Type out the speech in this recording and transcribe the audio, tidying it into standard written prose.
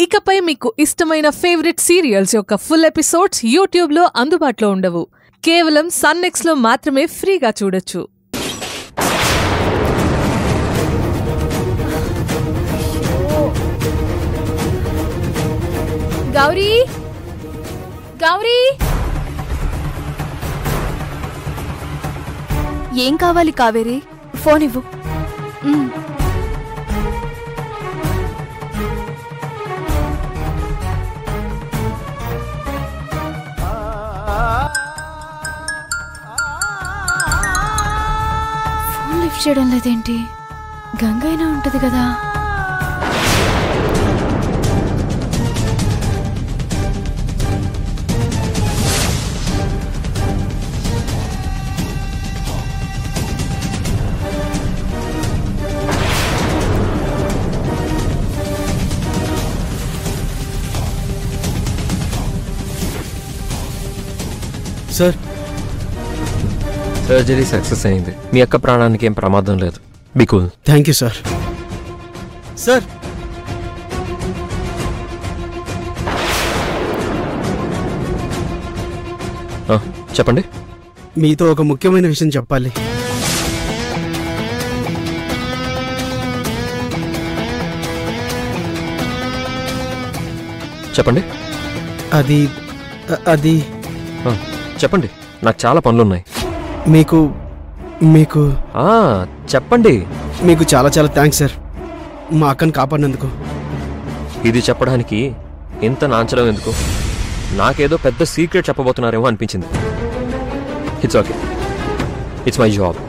ఇకపై మీకు ఇష్టమైన ఫేవరెట్ సీరియల్స్ యొక్క ఫుల్ ఎపిసోడ్స్ యూట్యూబ్లో అందుబాటులో ఉండవు. కేవలం సన్నెక్స్లో మాత్రమే ఫ్రీగా చూడొచ్చు. గౌరీ, గౌరీ, ఏం కావాలి కావేరి? ఫోన్ ఇవ్వు. ఫోన్ లిఫ్ట్ చేయడం లేదేంటి? గంగ అయినా ఉంటది కదా. సార్, సర్జరీ సక్సెస్ అయింది. మీ అక్క ప్రాణానికి ఏం ప్రమాదం లేదు. Be cool. Thank you sir. Sir, చెప్పండి. మీతో ఒక ముఖ్యమైన విషయం చెప్పాలి. చెప్పండి. అది అది చెప్పండి, నాకు చాలా పనులున్నాయి. మీకు మీకు చెప్పండి. మీకు చాలా చాలా థ్యాంక్స్ సార్, మా అక్కను కాపాడినందుకు. ఇది చెప్పడానికి ఇంత నాంచడం ఎందుకు? నాకేదో పెద్ద సీక్రెట్ చెప్పబోతున్నారేమో అనిపించింది. It's okay, it's my job.